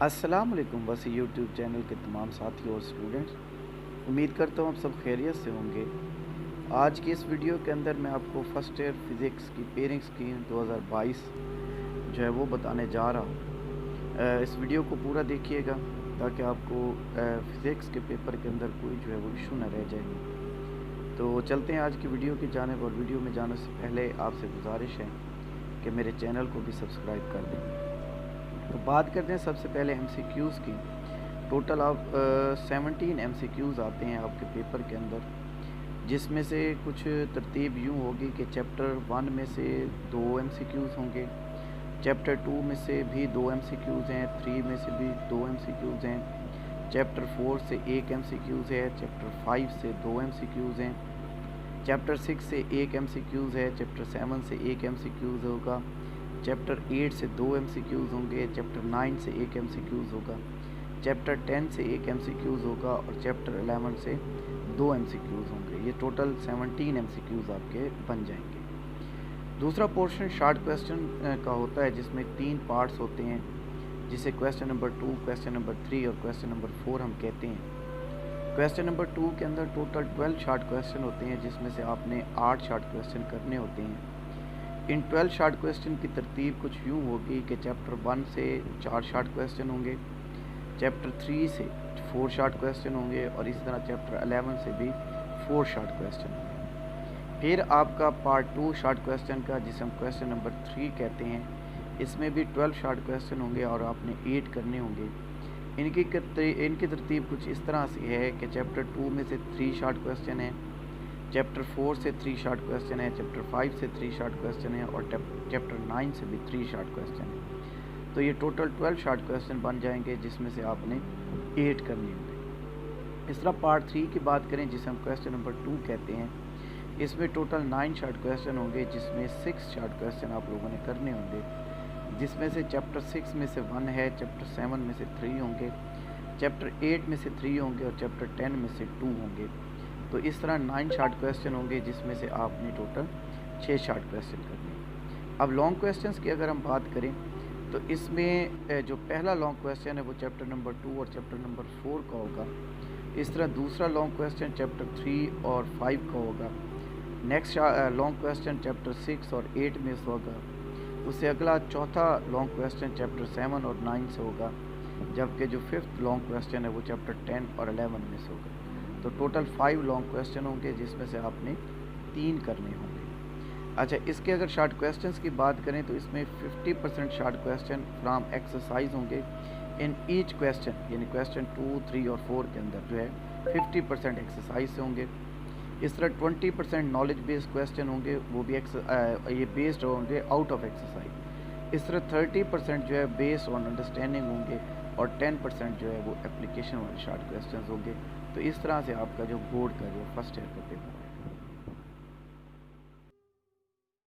अस्सलाम वालेकुम वसी यूट्यूब चैनल के तमाम साथी और स्टूडेंट्स, उम्मीद करता हूँ आप सब खैरियत से होंगे। आज की इस वीडियो के अंदर मैं आपको फर्स्ट ईयर फिज़िक्स की पेयरिंग स्कीम 2022 जो है वो बताने जा रहा हूँ। इस वीडियो को पूरा देखिएगा ताकि आपको फ़िज़िक्स के पेपर के अंदर कोई जो है वो इशू न रह जाए। तो चलते हैं आज की वीडियो की जानिब, और वीडियो में जाने से पहले आपसे गुजारिश है कि मेरे चैनल को भी सब्सक्राइब कर दें। तो बात करते हैं सबसे पहले MCQs की। टोटल आप 17 MCQs आते हैं आपके पेपर के अंदर, जिसमें से कुछ तरतीब यूँ होगी कि चैप्टर 1 में से 2 MCQs होंगे, चैप्टर 2 में से भी 2 MCQs हैं, 3 में से भी 2 MCQs हैं, चैप्टर 4 से 1 MCQs है, चैप्टर 5 से 2 MCQs हैं, चैप्टर 6 से 1 MCQs है, चैप्टर 7 से 1 MCQs होगा, चैप्टर 8 से 2 MCQs होंगे, चैप्टर 9 से 1 MCQs होगा, चैप्टर 10 से 1 MCQs होगा और चैप्टर 11 से 2 MCQs होंगे। ये टोटल 17 MCQs आपके बन जाएंगे। दूसरा पोर्शन शॉर्ट क्वेश्चन का होता है, जिसमें 3 पार्ट्स होते हैं, जिसे क्वेश्चन नंबर 2, क्वेश्चन नंबर 3 और क्वेश्चन नंबर 4 हम कहते हैं। क्वेश्चन नंबर 2 के अंदर टोटल 12 शॉर्ट क्वेश्चन होते हैं, जिसमें से आपने 8 शॉर्ट क्वेश्चन करने होते हैं। इन 12 शॉर्ट क्वेश्चन की तरतीब कुछ यूँ होगी कि चैप्टर 1 से 4 शॉर्ट क्वेश्चन होंगे, चैप्टर 3 से 4 शॉर्ट क्वेश्चन होंगे और इसी तरह चैप्टर 11 से भी 4 शॉर्ट क्वेश्चन होंगे। फिर आपका पार्ट 2 शॉर्ट क्वेश्चन का, जिसे हम क्वेश्चन नंबर 3 कहते हैं, इसमें भी 12 शॉर्ट क्वेश्चन होंगे और आपने 8 करने होंगे। इनकी तरतीब कुछ इस तरह से है कि चैप्टर 2 में से 3 शॉर्ट क्वेश्चन हैं, चैप्टर 4 से 3 शॉर्ट क्वेश्चन है, चैप्टर 5 से 3 शॉर्ट क्वेश्चन है और चैप्टर 9 से भी 3 शॉर्ट क्वेश्चन है। तो ये टोटल 12 शॉर्ट क्वेश्चन बन जाएंगे, जिसमें से आपने 8 करने होंगे। इस तरह पार्ट 3 की बात करें, जिसे हम क्वेश्चन नंबर 2 कहते हैं, इसमें टोटल 9 शॉर्ट क्वेश्चन होंगे, जिसमें 6 शॉर्ट क्वेश्चन आप लोगों ने करने होंगे, जिसमें से चैप्टर 6 में से 1 है, चैप्टर 7 में से 3 होंगे, चैप्टर 8 में से 3 होंगे और चैप्टर 10 में से 2 होंगे। तो इस तरह 9 शॉर्ट क्वेश्चन होंगे, जिसमें से आपने टोटल 6 शॉर्ट क्वेश्चन करने। अब लॉन्ग क्वेश्चंस की अगर हम बात करें, तो इसमें जो पहला लॉन्ग क्वेश्चन है वो चैप्टर नंबर 2 और चैप्टर नंबर 4 का होगा। इस तरह दूसरा लॉन्ग क्वेश्चन चैप्टर 3 और 5 का होगा। नेक्स्ट लॉन्ग क्वेश्चन चैप्टर 6 और 8 में से होगा। उससे अगला चौथा लॉन्ग क्वेश्चन चैप्टर 7 और 9 से होगा, जबकि जो 5th लॉन्ग क्वेश्चन है वो चैप्टर 10 और 11 में से होगा। तो टोटल 5 लॉन्ग क्वेश्चन होंगे, जिसमें से आपने 3 करने होंगे। अच्छा, इसके अगर शॉर्ट क्वेश्चंस की बात करें, तो इसमें 50% शॉर्ट क्वेश्चन फ्रॉम एक्सरसाइज होंगे इन ईच क्वेश्चन, यानी क्वेश्चन 2, 3 और 4 के अंदर जो है 50% एक्सरसाइज से होंगे। इस तरह 20% नॉलेज बेस्ड क्वेश्चन होंगे, वो भी ये बेस्ड होंगे आउट ऑफ एक्सरसाइज। इस तरह 30% जो है बेस्ड ऑन अंडरस्टैंडिंग होंगे और 10% जो है वो एप्लीकेशन वाले शॉर्ट क्वेश्चन होंगे। तो इस तरह से आपका जो बोर्ड का जो फर्स्ट ईयर का पेपर है